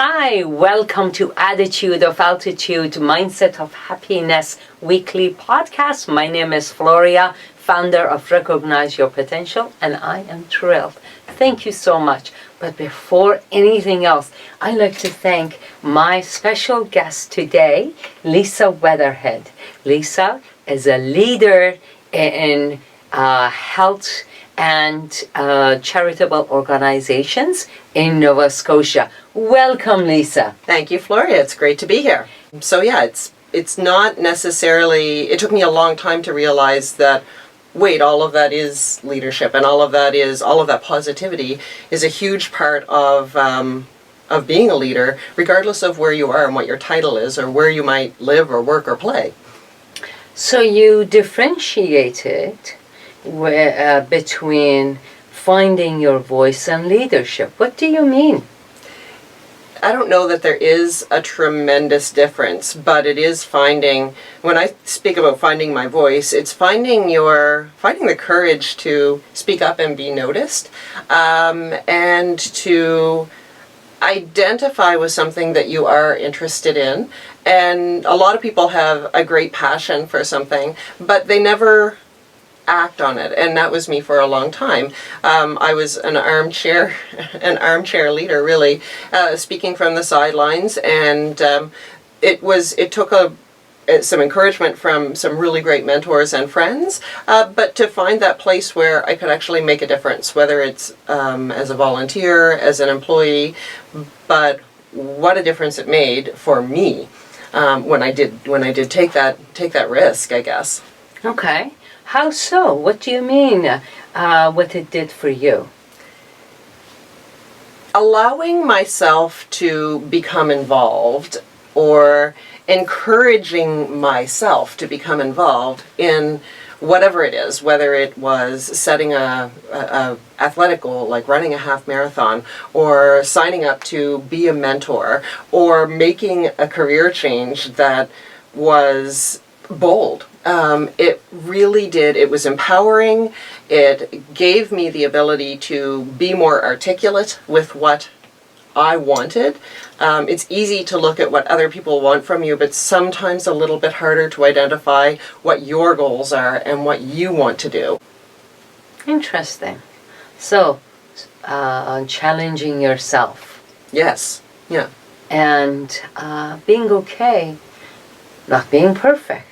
Hi, welcome to Attitude of Altitude, Mindset of Happiness weekly podcast. My name is Floria, founder of Recognize Your Potential, and I am thrilled. Thank you so much. But before anything else, I'd like to thank my special guest today, Lisa Weatherhead. Lisa is a leader in health and charitable organizations in Nova Scotia. Welcome, Lisa. Thank you, Floria. It's great to be here. So yeah, it's not necessarily, it took me a long time to realize that, wait, all of that is leadership, and all of that positivity is a huge part of being a leader, regardless of where you are and what your title is or where you might live or work or play. So you differentiated between finding your voice and leadership. What do you mean? I don't know that there is a tremendous difference, but it is finding, when I speak about finding my voice, it's finding the courage to speak up and be noticed, and to identify with something that you are interested in. And a lot of people have a great passion for something, but they never act on it, and that was me for a long time. I was an armchair leader, really, speaking from the sidelines, and it took some encouragement from some really great mentors and friends, but to find that place where I could actually make a difference, whether it's as a volunteer, as an employee, but what a difference it made for me when I did take that risk, I guess. Okay. How so? What do you mean, what it did for you? Allowing myself to become involved, or encouraging myself to become involved in whatever it is, whether it was setting a athletic goal like running a half marathon, or signing up to be a mentor, or making a career change that was bold. It really did. It was empowering. It gave me the ability to be more articulate with what I wanted. It's easy to look at what other people want from you, but sometimes a little bit harder to identify what your goals are and what you want to do. Interesting. So, challenging yourself. Yes. Yeah. And being okay, not being perfect.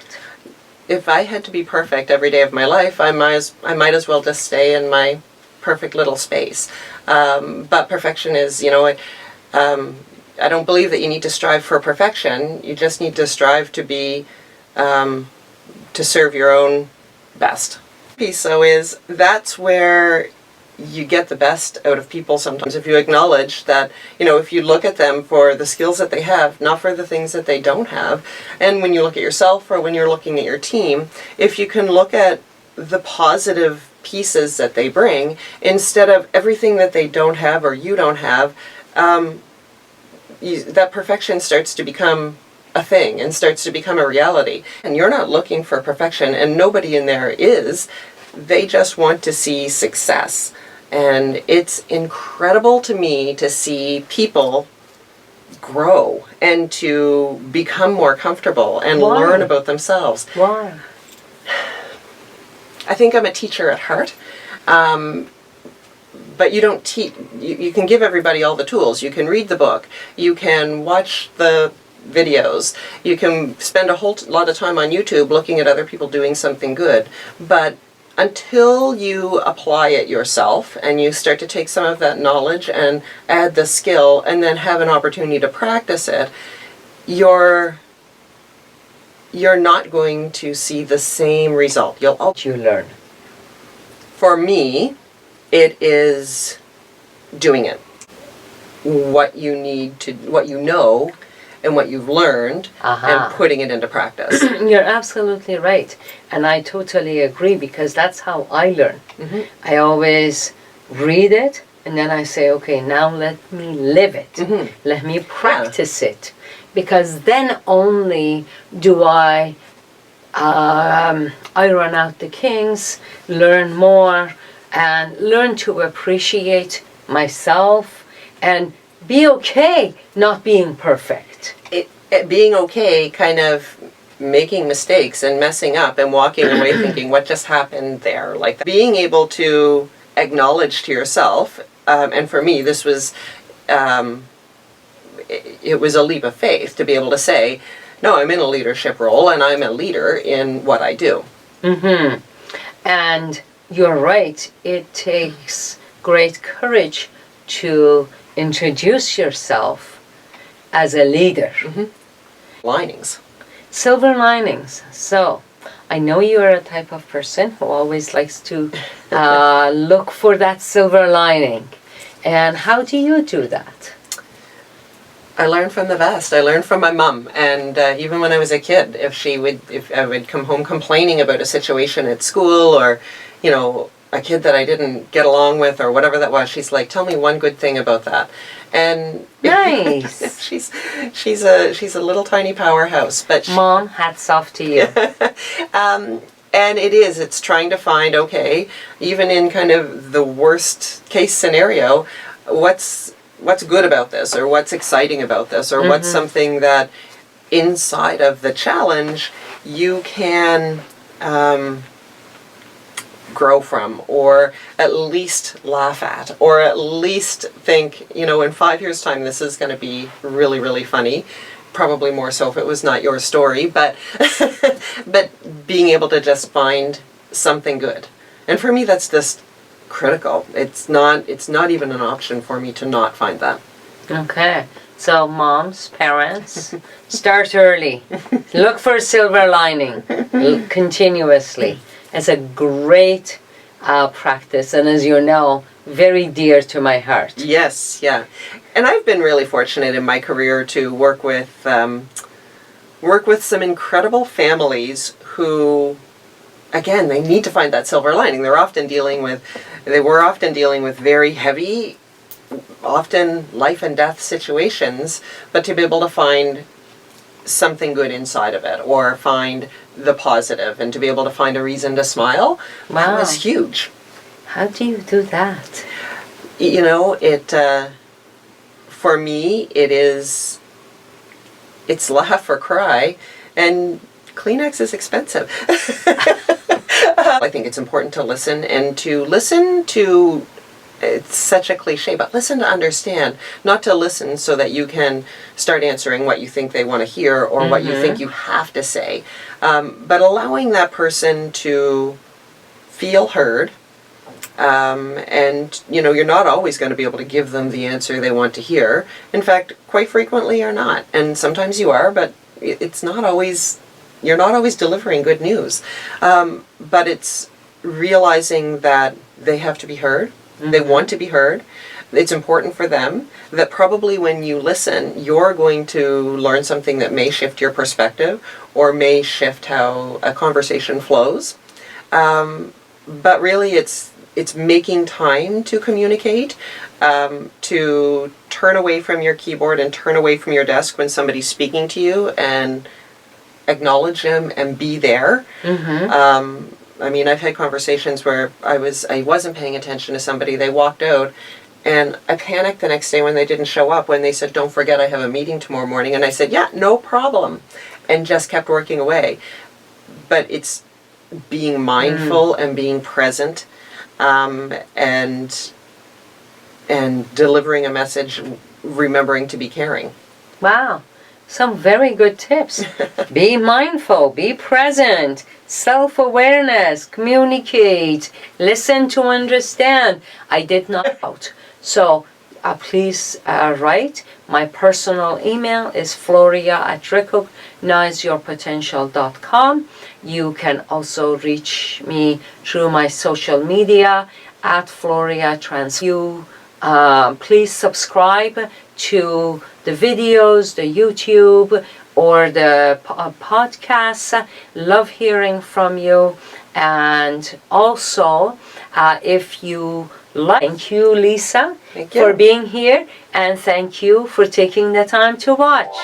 If I had to be perfect every day of my life, I might as well just stay in my perfect little space. But perfection is, I don't believe that you need to strive for perfection. You just need to strive to be, to serve your own best. So that's where you get the best out of people sometimes. If you acknowledge that, if you look at them for the skills that they have, not for the things that they don't have, and when you look at yourself or when you're looking at your team, if you can look at the positive pieces that they bring, instead of everything that they don't have or you don't have, that perfection starts to become a thing and starts to become a reality. And you're not looking for perfection, and nobody in there is. They just want to see success. And it's incredible to me to see people grow and to become more comfortable and learn about themselves. Why? I think I'm a teacher at heart. But you don't teach. You can give everybody all the tools. You can read the book. You can watch the videos. You can spend a whole lot of time on YouTube looking at other people doing something good. But until you apply it yourself and you start to take some of that knowledge and add the skill and then have an opportunity to practice it, you're not going to see the same result. You learn. For me, it is doing it. What you know and what you've learned, and putting it into practice. You're absolutely right. And I totally agree, because that's how I learn. Mm-hmm. I always read it, and then I say, okay, now let me live it. Mm-hmm. Let me practice it. Because then only do I run out the kinks, learn more, and learn to appreciate myself, and be okay not being perfect. It being okay, kind of making mistakes and messing up and walking away thinking, what just happened there? Like being able to acknowledge to yourself, and for me, this was, it was a leap of faith to be able to say, no, I'm in a leadership role and I'm a leader in what I do. Mm-hmm. And you're right, it takes great courage to introduce yourself as a leader. Mm-hmm. Linings. Silver linings. So, I know you're a type of person who always likes to look for that silver lining. And how do you do that? I learned from the best. I learned from my mom, and even when I was a kid, if I would come home complaining about a situation at school, or, you know, a kid that I didn't get along with, or whatever that was, she's like, "Tell me one good thing about that." And nice. she's a little tiny powerhouse, but Mom, hats off to you. And it's trying to find, okay, even in kind of the worst case scenario, what's good about this, or what's exciting about this, or what's something that inside of the challenge you can grow from, or at least laugh at, or at least think, you know, in 5 years' time this is going to be really, really funny. Probably more so if it was not your story, but but being able to just find something good. And for me, that's just critical. It's not even an option for me to not find that. Okay. So moms, parents, start early. Look for a silver lining continuously. It's a great practice, and as you know, very dear to my heart. Yes, yeah. And I've been really fortunate in my career to work with some incredible families who, again, they need to find that silver lining. They were often dealing with very heavy, often life and death situations, but to be able to find something good inside of it, or find the positive, and to be able to find a reason to smile, that was huge. How do you do that? You know, for me, it's laugh or cry, and Kleenex is expensive. I think it's important to listen, and to listen to, it's such a cliche, but listen to understand, not to listen so that you can start answering what you think they want to hear, or what you think you have to say, but allowing that person to feel heard. And, you know, you're not always going to be able to give them the answer they want to hear. In fact, quite frequently you're not. And sometimes you are, but it's not always, you're not always delivering good news. But it's realizing that they have to be heard. They want to be heard. It's important for them that probably when you listen, you're going to learn something that may shift your perspective, or may shift how a conversation flows. But really it's making time to communicate, to turn away from your keyboard and turn away from your desk when somebody's speaking to you, and acknowledge them and be there. I mean, I've had conversations where I wasn't paying attention to somebody, they walked out, and I panicked the next day when they didn't show up, when they said, "Don't forget I have a meeting tomorrow morning." And I said, "Yeah, no problem," and just kept working away. But it's being mindful and being present, and delivering a message, remembering to be caring. Wow, some very good tips. Be mindful, be present, self-awareness, communicate, listen to understand. I did not out. So please write. My personal email is floria@recognizeyourpotential.com. You can also reach me through my social media @FloriaTrans. Please subscribe to the videos, the YouTube, or the podcasts. Love hearing from you. And also, if you like, thank you, Lisa, Thank you for being here, and thank you for taking the time to watch.